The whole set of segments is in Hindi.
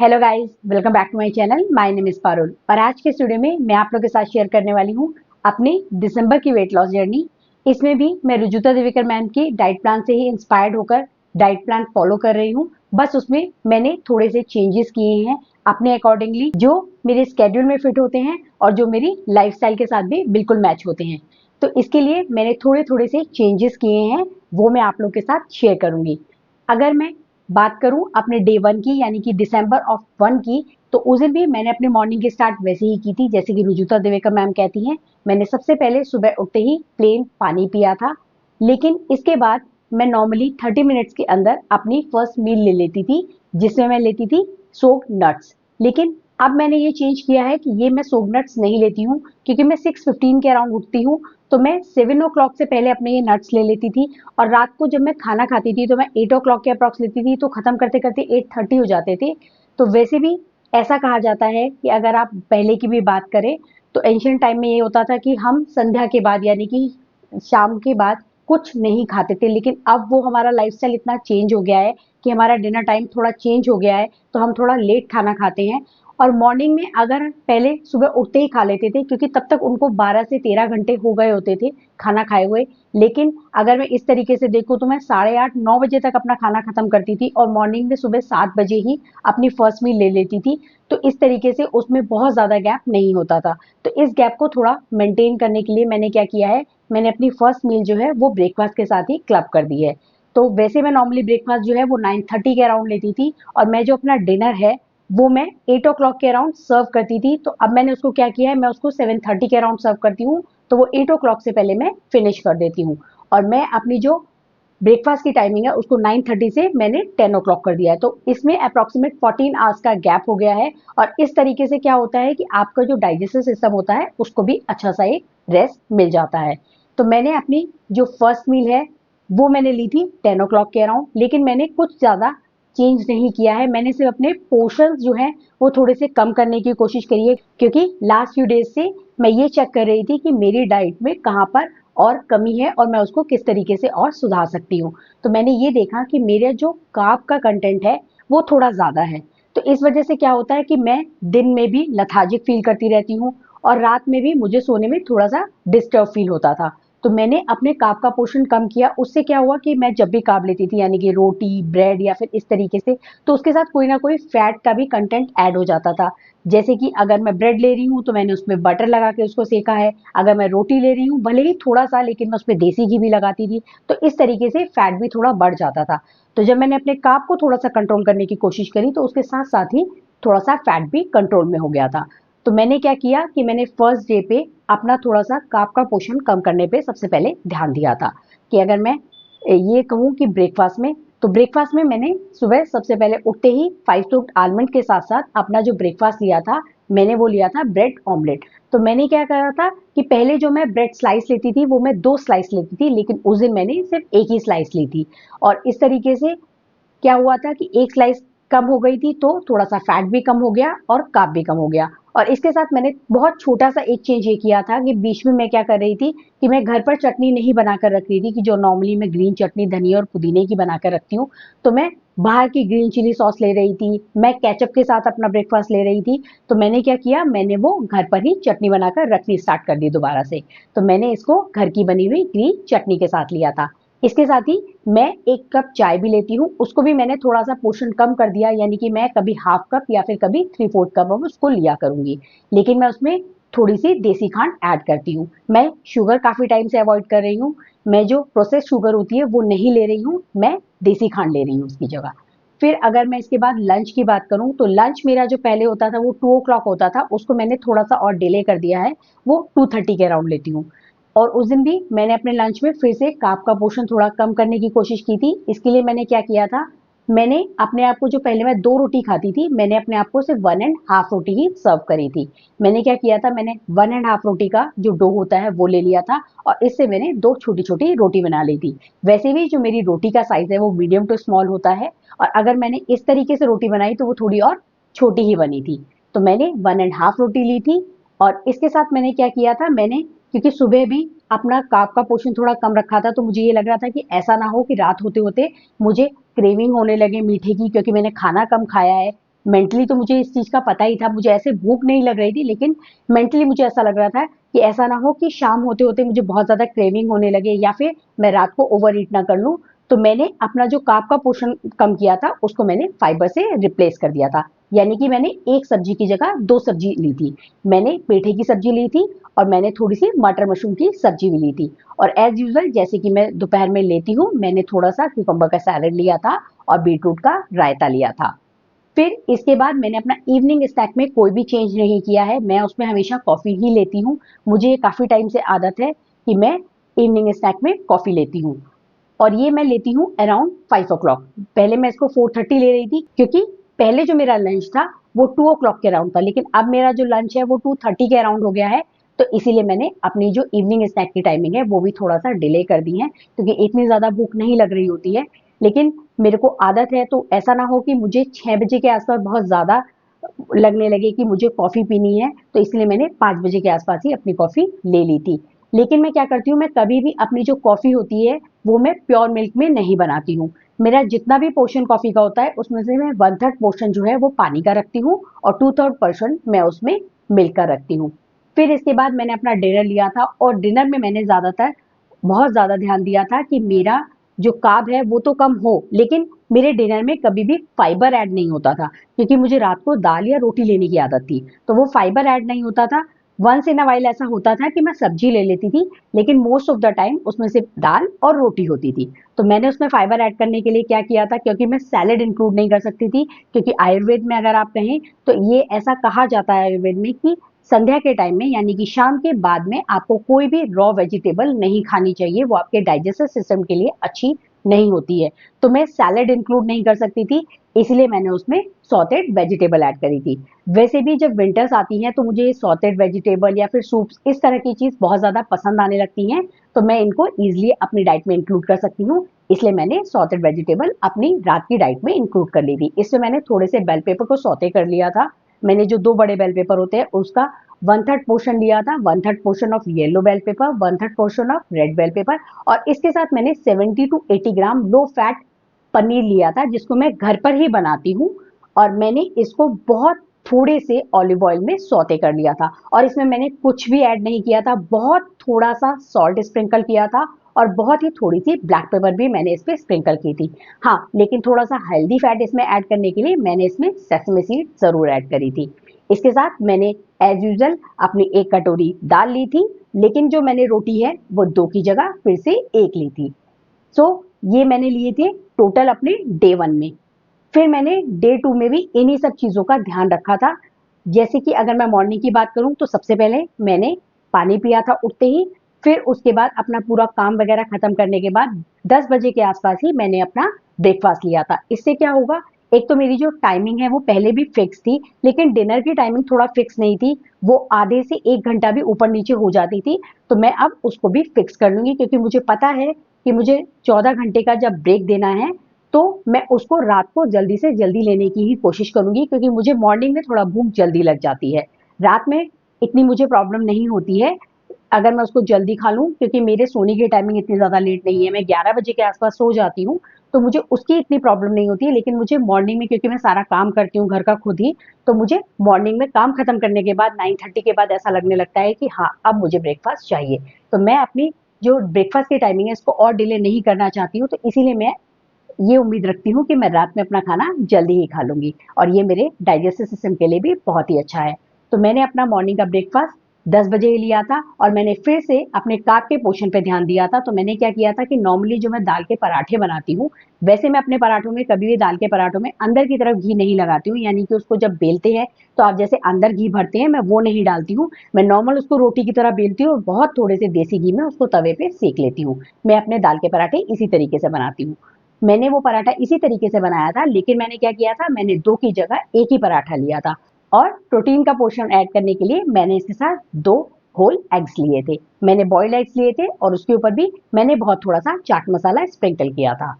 Hello guys, welcome back to my channel. My name is Parul और आज के स्टूडियो में मैं आप लोगों के साथ शेयर करने वाली हूँ अपनी दिसंबर की वेट लॉस जर्नी। इसमें भी मैं रुजुता दिवेकर मैम की डाइट प्लान से ही इंस्पायर्ड होकर डाइट प्लान फॉलो कर रही हूँ। बस उसमें मैंने थोड़े से चेंजेस किए हैं अपने अकॉर्डिंगली, जो मेरे स्केड्यूल में फिट होते हैं और जो मेरी लाइफस्टाइल के साथ भी बिल्कुल मैच होते हैं। तो इसके लिए मैंने थोड़े थोड़े से चेंजेस किए हैं, वो मैं आप लोग के साथ शेयर करूंगी। अगर मैं बात करूं अपने डे 1 की, यानी कि दिसंबर ऑफ 1 की, तो उस दिन भी मैंने अपनी मॉर्निंग की स्टार्ट वैसे ही की थी जैसे कि रुजुता दिवेकर मैम कहती हैं। मैंने सबसे पहले सुबह उठते ही प्लेन पानी पिया था, लेकिन इसके बाद मैं नॉर्मली 30 मिनट्स के अंदर अपनी फर्स्ट मील ले लेती थी, जिसमें मैं लेती थी सोक्ड नट्स। लेकिन अब मैंने ये चेंज किया है कि ये मैं सोक्ड नट्स नहीं लेती हूँ, क्योंकि मैं 6:15 के अराउंड उठती हूँ, तो मैं 7 o'clock से पहले अपने ये नट्स ले लेती थी। और रात को जब मैं खाना खाती थी तो मैं 8 o'clock के अप्रॉक्स लेती थी, तो खत्म करते करते 8:30 हो जाते थे। तो वैसे भी ऐसा कहा जाता है कि अगर आप पहले की भी बात करें तो एंशियंट टाइम में ये होता था कि हम संध्या के बाद, यानी कि शाम के बाद कुछ नहीं खाते थे। लेकिन अब वो हमारा लाइफस्टाइल इतना चेंज हो गया है कि हमारा डिनर टाइम थोड़ा चेंज हो गया है, तो हम थोड़ा लेट खाना खाते हैं। और मॉर्निंग में अगर पहले सुबह उठते ही खा लेते थे, क्योंकि तब तक उनको 12 से 13 घंटे हो गए होते थे खाना खाए हुए। लेकिन अगर मैं इस तरीके से देखूं तो मैं 8:30-9 बजे तक अपना खाना खत्म करती थी और मॉर्निंग में सुबह 7 बजे ही अपनी फर्स्ट मील ले लेती थी। तो इस तरीके से उसमें बहुत ज़्यादा गैप नहीं होता था। तो इस गैप को थोड़ा मेंटेन करने के लिए मैंने क्या किया है, मैंने अपनी फर्स्ट मील जो है वो ब्रेकफास्ट के साथ ही क्लब कर दी है। तो वैसे मैं नॉर्मली ब्रेकफास्ट जो है वो 9:30 के अराउंड लेती थी, और मैं जो अपना डिनर है वो मैं 8 o'clock के अराउंड सर्व करती थी। तो अब मैंने उसको क्या किया है, मैं उसको 7:30 के अराउंड सर्व करती हूँ, तो वो 8 o'clock से पहले मैं फिनिश कर देती हूँ। और मैं अपनी जो ब्रेकफास्ट की टाइमिंग है उसको 9:30 से मैंने 10 o'clock कर दिया है। तो इसमें अप्रॉक्सीमेट 14 आवर्स का गैप हो गया है। और इस तरीके से क्या होता है कि आपका जो डाइजेस्टिव सिस्टम होता है उसको भी अच्छा सा एक रेस्ट मिल जाता है। तो मैंने अपनी जो फर्स्ट मील है वो मैंने ली थी 10 o'clock के अराउंड, लेकिन मैंने कुछ ज़्यादा चेंज नहीं किया है। मैंने सिर्फ अपने पोर्शंस जो हैं वो थोड़े से कम करने की कोशिश करी है, क्योंकि लास्ट फ्यू डेज से मैं ये चेक कर रही थी कि मेरी डाइट में कहाँ पर और कमी है और मैं उसको किस तरीके से और सुधार सकती हूँ। तो मैंने ये देखा कि मेरा जो कार्ब का कंटेंट है वो थोड़ा ज़्यादा है। तो इस वजह से क्या होता है कि मैं दिन में भी लेथार्जिक फील करती रहती हूँ और रात में भी मुझे सोने में थोड़ा सा डिस्टर्ब फील होता था। तो मैंने अपने कार्ब का पोर्शन कम किया। उससे क्या हुआ कि मैं जब भी कार्ब लेती थी, यानी कि रोटी, ब्रेड या फिर इस तरीके से, तो उसके साथ कोई ना कोई फैट का भी कंटेंट ऐड हो जाता था। जैसे कि अगर मैं ब्रेड ले रही हूँ तो मैंने उसमें बटर लगा के उसको सेका है। अगर मैं रोटी ले रही हूँ, भले ही थोड़ा सा, लेकिन मैं उसमें देसी घी भी लगाती थी। तो इस तरीके से फैट भी थोड़ा बढ़ जाता था। तो जब मैंने अपने कार्ब को थोड़ा सा कंट्रोल करने की कोशिश करी तो उसके साथ साथ ही थोड़ा सा फैट भी कंट्रोल में हो गया था। तो मैंने क्या किया कि मैंने फर्स्ट डे पे अपना थोड़ा सा कार्ब का पोर्शन कम करने पे सबसे पहले ध्यान दिया था। कि अगर मैं ये कहूँ कि ब्रेकफास्ट में, तो ब्रेकफास्ट में मैंने सुबह सबसे पहले उठते ही 5 टोस्ट आलमंड के साथ साथ अपना जो ब्रेकफास्ट लिया था, मैंने वो लिया था ब्रेड ऑमलेट। तो मैंने क्या करा था कि पहले जो मैं ब्रेड स्लाइस लेती थी वो मैं 2 स्लाइस लेती थी, लेकिन उस दिन मैंने सिर्फ एक ही स्लाइस ली थी। और इस तरीके से क्या हुआ था कि एक स्लाइस कम हो गई थी, तो थोड़ा सा फैट भी कम हो गया और कार्ब भी कम हो गया। और इसके साथ मैंने बहुत छोटा सा एक चेंज ये किया था कि बीच में मैं क्या कर रही थी कि मैं घर पर चटनी नहीं बनाकर रख रही थी, कि जो नॉर्मली मैं ग्रीन चटनी धनिया और पुदीने की बनाकर रखती हूँ, तो मैं बाहर की ग्रीन चिली सॉस ले रही थी, मैं केचप के साथ अपना ब्रेकफास्ट ले रही थी। तो मैंने क्या किया, मैंने वो घर पर ही चटनी बनाकर रखनी स्टार्ट कर दी दोबारा से। तो मैंने इसको घर की बनी हुई ग्रीन चटनी के साथ लिया था। इसके साथ ही मैं 1 कप चाय भी लेती हूँ, उसको भी मैंने थोड़ा सा पोर्शन कम कर दिया, यानी कि मैं कभी हाफ कप या फिर कभी 3/4 कप अब उसको लिया करूंगी। लेकिन मैं उसमें थोड़ी सी देसी खांड ऐड करती हूँ। मैं शुगर काफी टाइम से अवॉइड कर रही हूँ। मैं जो प्रोसेस शुगर होती है वो नहीं ले रही हूँ, मैं देसी खांड ले रही हूँ उसकी जगह। फिर अगर मैं इसके बाद लंच की बात करूं, तो लंच मेरा जो पहले होता था वो 2 o'clock होता था, उसको मैंने थोड़ा सा और डिले कर दिया है, वो 2:30 के अराउंड लेती हूँ। और उस दिन भी मैंने अपने लंच में फिर से कार्ब का पोर्शन थोड़ा कम करने की कोशिश की थी। इसके लिए मैंने क्या किया था, मैंने अपने आप को, जो पहले मैं 2 रोटी खाती थी, मैंने अपने आप को सिर्फ 1.5 रोटी ही सर्व करी थी। मैंने क्या किया था, मैंने 1.5 रोटी का जो डो होता है वो ले लिया था और इससे मैंने 2 छोटी छोटी रोटी बना ली थी। वैसे भी जो मेरी रोटी का साइज है वो मीडियम टू स्मॉल होता है, और अगर मैंने इस तरीके से रोटी बनाई तो वो थोड़ी और छोटी ही बनी थी। तो मैंने 1.5 रोटी ली थी। और इसके साथ मैंने क्या किया था, मैंने, क्योंकि सुबह भी अपना कार्ब का पोर्शन थोड़ा कम रखा था, तो मुझे ये लग रहा था कि ऐसा ना हो कि रात होते होते मुझे क्रेविंग होने लगे मीठे की, क्योंकि मैंने खाना कम खाया है। मेंटली तो मुझे इस चीज़ का पता ही था, मुझे ऐसे भूख नहीं लग रही थी, लेकिन मेंटली मुझे ऐसा लग रहा था कि ऐसा ना हो कि शाम होते-होते मुझे बहुत ज़्यादा क्रेविंग होने लगे या फिर मैं रात को ओवर ईट ना कर लूँ। तो मैंने अपना जो कार्ब का पोर्शन कम किया था, उसको मैंने फाइबर से रिप्लेस कर दिया था। यानी कि मैंने 1 सब्जी की जगह 2 सब्जी ली थी। मैंने पेठे की सब्जी ली थी और मैंने थोड़ी-सी मटर मशरूम की सब्जी भी ली थी। और एज़ यूजुअल जैसे कि मैं दोपहर में लेती हूँ, मैंने थोड़ा-सा क्यूकम्बर का सैलेड लिया था और बीटरूट का रायता लिया था। फिर इसके बाद मैंने अपना इवनिंग स्नैक में कोई भी चेंज नहीं किया है, मैं उसमें हमेशा कॉफ़ी ही लेती हूँ। मुझे ये काफ़ी टाइम से आदत है कि मैं इवनिंग स्नैक में कॉफ़ी लेती हूँ और ये मैं लेती हूँ अराउंड 5 ओ क्लॉक। पहले मैं इसको 4:30 ले रही थी क्योंकि पहले जो मेरा लंच था वो 2 ओ क्लॉक के अराउंड था, लेकिन अब मेरा जो लंच है वो 2:30 के अराउंड हो गया है। तो इसीलिए मैंने अपनी जो इवनिंग स्नैक की टाइमिंग है वो भी थोड़ा-सा डिले कर दी है क्योंकि इतनी ज़्यादा भूख नहीं लग रही होती है। लेकिन मेरे को आदत है तो ऐसा ना हो कि मुझे 6 बजे के आस-पास बहुत ज़्यादा लगने लगे कि मुझे कॉफ़ी पीनी है, तो इसलिए मैंने 5 बजे के आस-पास ही अपनी कॉफ़ी ले ली थी। लेकिन मैं क्या करती हूँ, मैं कभी भी अपनी जो कॉफ़ी होती है, वो मैं प्योर मिल्क में नहीं बनाती हूँ। मेरा जितना भी पोर्शन कॉफ़ी का होता है, उसमें से मैं 1/3 पोर्शन जो है वो पानी का रखती हूँ और 2/3 पोर्शन मैं उसमें मिल्क का रखती हूँ। फिर इसके बाद मैंने अपना डिनर लिया था और डिनर में मैंने ज़्यादातर बहुत ज़्यादा ध्यान दिया था कि मेरा जो कार्ब है वो तो कम हो, लेकिन मेरे डिनर में कभी भी फाइबर ऐड नहीं होता था क्योंकि मुझे रात को दाल या रोटी लेने की आदत थी, तो वो फाइबर ऐड नहीं होता था। वंस इन अ व्हाइल ऐसा होता था कि मैं सब्जी ले लेती थी, लेकिन मोस्ट ऑफ द टाइम उसमें सिर्फ दाल और रोटी होती थी। तो मैंने उसमें फाइबर ऐड करने के लिए क्या किया था, क्योंकि मैं सैलेड इंक्लूड नहीं कर सकती थी, क्योंकि आयुर्वेद में अगर आप कहें तो ये ऐसा कहा जाता है आयुर्वेद में कि संध्या के टाइम में यानी कि शाम के बाद में आपको कोई भी रॉ वेजिटेबल नहीं खानी चाहिए, वो आपके डाइजेस्टिव सिस्टम के लिए अच्छी नहीं होती है। तो मैं सैलेड इंक्लूड नहीं कर सकती थी, इसलिए मैंने उसमें सॉटेड वेजिटेबल ऐड करी थी। वैसे भी जब विंटर्स आती हैं तो मुझे सॉटेड वेजिटेबल या फिर सूप्स इस तरह की चीज़ बहुत ज़्यादा पसंद आने लगती हैं, तो मैं इनको ईज़िली अपनी डाइट में इंक्लूड कर सकती हूँ, इसलिए मैंने सॉटेड वेजिटेबल अपनी रात की डाइट में इंक्लूड कर ली थी। इसमें मैंने थोड़े से बेल पेपर को सौते कर लिया था। मैंने जो 2 बड़े बेल पेपर होते हैं उसका 1/3 पोर्शन लिया था, 1/3 portion of yellow bell pepper, 1/3 portion of red bell pepper और इसके साथ मैंने 70 to 80 gram low fat paneer लिया था, जिसको मैं घर पर ही बनाती हूँ और मैंने इसको बहुत थोड़े से ऑलिव ऑयल में सौते कर लिया था और इसमें मैंने कुछ भी ऐड नहीं किया था, बहुत थोड़ा सा सॉल्ट स्प्रिंकल किया था और बहुत ही थोड़ी सी ब्लैक पेपर भी मैंने इस पे स्प्रिंकल की थी। हाँ, लेकिन थोड़ा सा हेल्दी फैट इसमें ऐड करने के लिए मैंने इसमें सेसमे सीड जरूर ऐड करी थी। इसके साथ मैंने एज यूजल अपनी 1 कटोरी दाल ली थी, लेकिन जो मैंने रोटी है वो 2 की जगह फिर से 1 ली थी। सो ये मैंने लिए थे टोटल अपने डे 1 में। फिर मैंने डे 2 में भी इन्हीं सब चीज़ों का ध्यान रखा था। जैसे कि अगर मैं मॉर्निंग की बात करूँ तो सबसे पहले मैंने पानी पिया था उठते ही, फिर उसके बाद अपना पूरा काम वगैरह खत्म करने के बाद 10 बजे के आसपास ही मैंने अपना ब्रेकफास्ट लिया था। इससे क्या होगा, एक तो मेरी जो टाइमिंग है वो पहले भी फिक्स थी, लेकिन डिनर की टाइमिंग थोड़ा फिक्स नहीं थी, वो आधे से 1 घंटा भी ऊपर नीचे हो जाती थी, तो मैं अब उसको भी फिक्स कर लूँगी क्योंकि मुझे पता है कि मुझे 14 घंटे का जब ब्रेक देना है, तो मैं उसको रात को जल्दी से जल्दी लेने की ही कोशिश करूँगी क्योंकि मुझे मॉर्निंग में थोड़ा भूख जल्दी लग जाती है। रात में इतनी मुझे प्रॉब्लम नहीं होती है, अगर मैं उसको जल्दी खा लूँ क्योंकि मेरे सोने की टाइमिंग इतनी ज़्यादा लेट नहीं है, मैं 11 बजे के आस-पास सो जाती हूँ, तो मुझे उसकी इतनी प्रॉब्लम नहीं होती है, लेकिन मुझे मॉर्निंग में क्योंकि मैं सारा काम करती हूँ घर का खुद ही, तो मुझे मॉर्निंग में काम खत्म करने के बाद 9:30 के बाद ऐसा लगने लगता है कि हाँ, अब मुझे ब्रेकफास्ट चाहिए। तो मैं अपनी जो ब्रेकफास्ट की टाइमिंग है इसको और डिले नहीं करना चाहती हूँ, तो इसीलिए मैं ये उम्मीद रखती हूँ कि मैं रात में अपना खाना जल्दी ही खा लूँगी और ये मेरे डाइजेस्टिव सिस्टम के लिए भी बहुत ही अच्छा है। तो मैंने अपना मॉर्निंग का ब्रेकफास्ट 10 बजे ही लिया था और मैंने फिर से अपने कार्ब के पोर्शन पे ध्यान दिया था। तो मैंने क्या किया था कि नॉर्मली जो मैं दाल के पराठे बनाती हूँ, वैसे मैं अपने पराठों में कभी भी दाल के पराठों में अंदर की तरफ घी नहीं लगाती हूँ, यानी कि उसको जब बेलते हैं तो आप जैसे अंदर घी भरते हैं, मैं वो नहीं डालती हूँ। मैं नॉर्मल उसको रोटी की तरह बेलती हूँ और बहुत थोड़े से देसी घी में उसको तवे पे सेक लेती हूँ। मैं अपने दाल के पराठे इसी तरीके से बनाती हूँ। मैंने वो पराठा इसी तरीके से बनाया था, लेकिन मैंने क्या किया था, मैंने 2 की जगह 1 ही पराठा लिया था और प्रोटीन का पोर्शन ऐड करने के लिए मैंने इसके साथ 2 होल एग्स लिए थे। मैंने बॉइल्ड एग्स लिए थे और उसके ऊपर भी मैंने बहुत थोड़ा-सा चाट मसाला स्प्रिंकल किया था।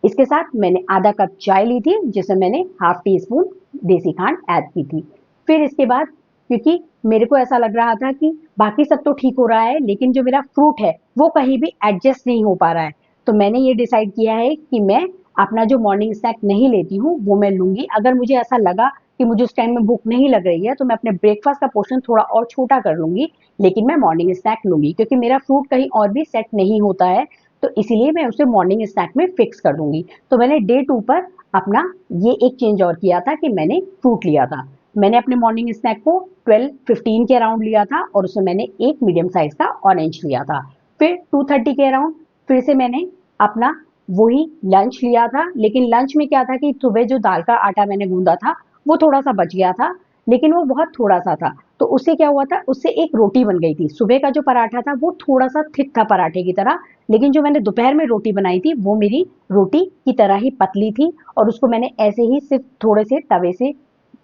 इसके साथ मैंने आधा कप चाय ली थी, जिसमें मैंने हाफ टी स्पून देसी खांड ऐड की थी। फिर इसके बाद क्योंकि मेरे को ऐसा लग रहा था कि बाकी सब तो ठीक हो रहा है, लेकिन जो मेरा फ्रूट है, वो कहीं भी एडजस्ट नहीं हो पा रहा है। तो मैंने ये डिसाइड किया है कि मैं अपना जो मॉर्निंग स्नैक नहीं लेती हूँ वो मैं लूंगी। अगर मुझे ऐसा लगा कि मुझे उस टाइम में भूख नहीं लग रही है तो मैं अपने ब्रेकफास्ट का पोर्शन थोड़ा और छोटा कर लूंगी, लेकिन मैं मॉर्निंग स्नैक लूंगी क्योंकि मेरा फ्रूट कहीं और भी सेट नहीं होता है, तो इसीलिए मैं उसे मॉर्निंग स्नैक में फिक्स कर दूंगी। तो मैंने डे 2 पर अपना ये एक चेंज और किया था कि मैंने फ्रूट लिया था। मैंने अपने मॉर्निंग स्नैक को 12:15 के अराउंड लिया था और उसमें मैंने एक मीडियम साइज का ऑरेंज लिया था। फिर 2:30 के अराउंड फिर से मैंने अपना वही लंच लिया था, लेकिन लंच में क्या था कि सुबह जो दाल का आटा मैंने गूंदा था वो थोड़ा सा बच गया था, लेकिन वो बहुत थोड़ा सा था। तो उससे क्या हुआ था, उससे एक रोटी बन गई थी। सुबह का जो पराठा था वो थोड़ा सा थिक था पराठे की तरह, लेकिन जो मैंने दोपहर में रोटी बनाई थी वो मेरी रोटी की तरह ही पतली थी और उसको मैंने ऐसे ही सिर्फ थोड़े से तवे से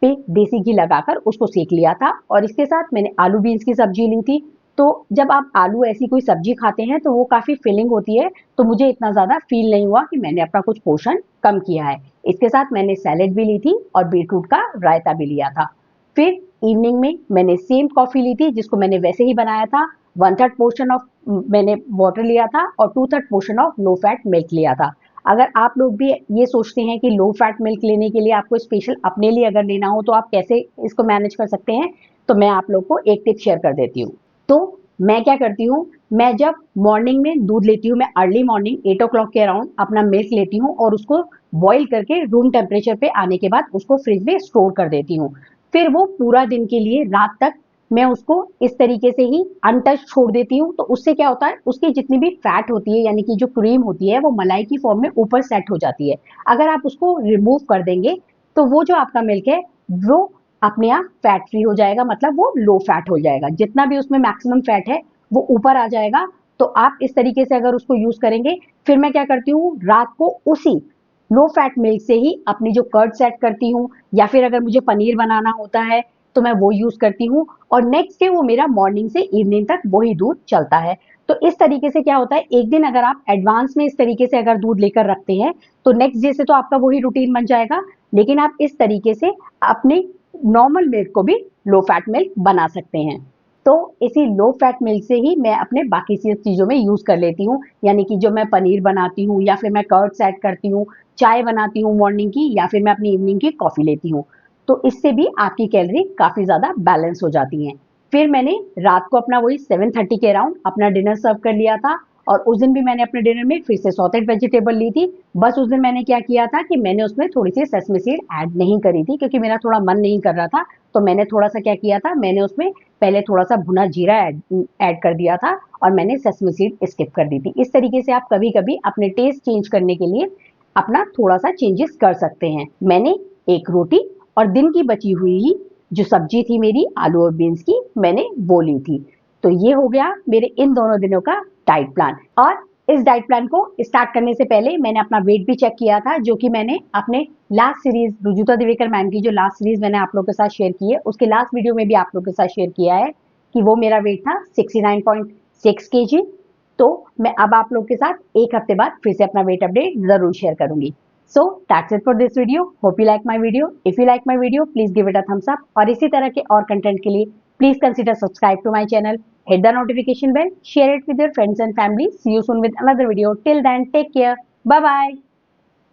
पे देसी घी लगाकर उसको सेक लिया था। और इसके साथ मैंने आलू बीन्स की सब्जी ली थी। तो जब आप आलू ऐसी कोई सब्जी खाते हैं तो वो काफी फिलिंग होती है, तो मुझे इतना ज्यादा फील नहीं हुआ कि मैंने अपना कुछ पोर्शन कम किया है। इसके साथ मैंने सैलेड भी ली थी और बीटरूट का रायता भी लिया था। फिर इवनिंग में मैंने सेम कॉफी ली थी जिसको मैंने वैसे ही बनाया था। 1/3 पोर्शन ऑफ मैंने वाटर लिया था और 2/3 portion of low fat milk लिया था। अगर आप लोग भी ये सोचते हैं कि लो फैट मिल्क लेने के लिए आपको स्पेशल अपने लिए अगर लेना हो तो आप कैसे इसको मैनेज कर सकते हैं, तो मैं आप लोग को एक टिप शेयर कर देती हूँ। तो मैं क्या करती हूँ, मैं जब मॉर्निंग में दूध लेती हूँ, मैं अर्ली मॉर्निंग 8 o'clock के अराउंड अपना मिल्क लेती हूँ और उसको बॉईल करके रूम टेम्परेचर पे आने के बाद उसको फ्रिज में स्टोर कर देती हूँ। फिर वो पूरा दिन के लिए रात तक मैं उसको इस तरीके से ही अनटच छोड़ देती हूँ। तो उससे क्या होता है, उसकी जितनी भी फैट होती है यानी कि जो क्रीम होती है वो मलाई की फॉर्म में ऊपर सेट हो जाती है। अगर आप उसको रिमूव कर देंगे तो वो जो आपका मिल्क है वो अपने आप फैट फ्री हो जाएगा, मतलब वो लो फैट हो जाएगा। जितना भी उसमें मैक्सिमम फैट है वो ऊपर आ जाएगा। तो आप इस तरीके से अगर उसको यूज करेंगे, फिर मैं क्या करती हूँ, रात को उसी लो फैट मिल्क से ही अपनी जो कर्ड सेट करती हूँ, या फिर अगर मुझे पनीर बनाना होता है तो मैं वो यूज करती हूँ और नेक्स्ट डे वो मेरा मॉर्निंग से इवनिंग तक वही दूध चलता है। तो इस तरीके से क्या होता है, एक दिन अगर आप एडवांस में इस तरीके से अगर दूध लेकर रखते हैं तो नेक्स्ट डे से तो आपका वही रूटीन बन जाएगा, लेकिन आप इस तरीके से अपने नॉर्मल मिल्क को भी लो फैट मिल्क बना सकते हैं। तो इसी लो फैट मिल्क से ही मैं अपने बाकी चीजों में यूज कर लेती हूँ, यानी कि जो मैं पनीर बनाती हूँ या फिर मैं कर्ड्स ऐड करती हूँ, चाय बनाती हूँ मॉर्निंग की, या फिर मैं अपनी इवनिंग की कॉफी लेती हूँ। तो इससे भी आपकी कैलोरी काफी ज्यादा बैलेंस हो जाती है। फिर मैंने रात को अपना वही 7:30 के अराउंड अपना डिनर सर्व कर लिया था और उस दिन भी मैंने अपने डिनर में फिर से सॉटेड वेजिटेबल ली थी। बस उस दिन मैंने क्या किया था कि मैंने उसमें थोड़ी सी सेसमी सीड ऐड नहीं करी थी क्योंकि मेरा थोड़ा मन नहीं कर रहा था। तो मैंने थोड़ा सा क्या किया था, मैंने उसमें पहले थोड़ा सा भुना जीरा ऐड कर दिया था और मैंने सेसमी सीड स्किप कर दी थी। इस तरीके से आप कभी कभी अपने टेस्ट चेंज करने के लिए अपना थोड़ा सा चेंजेस कर सकते हैं। मैंने एक रोटी और दिन की बची हुई जो सब्जी थी मेरी आलू और बीन्स की, मैंने वो ली थी। तो ये हो गया मेरे इन दोनों दिनों का डाइट प्लान। और इस डाइट प्लान को स्टार्ट करने से पहले मैंने अपना वेट भी चेक किया था, जो कि मैंने अपने last series Rujuta Diwekar ma'am की जो लास्ट सीरीज मैंने आप लोगों के साथ शेयर की है उसके लास्ट वीडियो में भी आप लोगों के साथ शेयर किया है कि वो मेरा वेट था 69.6 kg। तो मैं अब आप लोग के साथ एक हफ्ते बाद फिर से अपना वेट अपडेट जरूर शेयर करूंगी। So that's it for this video. Hope you like my video. If you like my video, please give it a thumbs up. और इसी तरह के और कंटेंट के लिए please consider subscribe to my channel. Hit the notification bell. Share it with your friends and family. See you soon with another video. Till then, take care. Bye bye.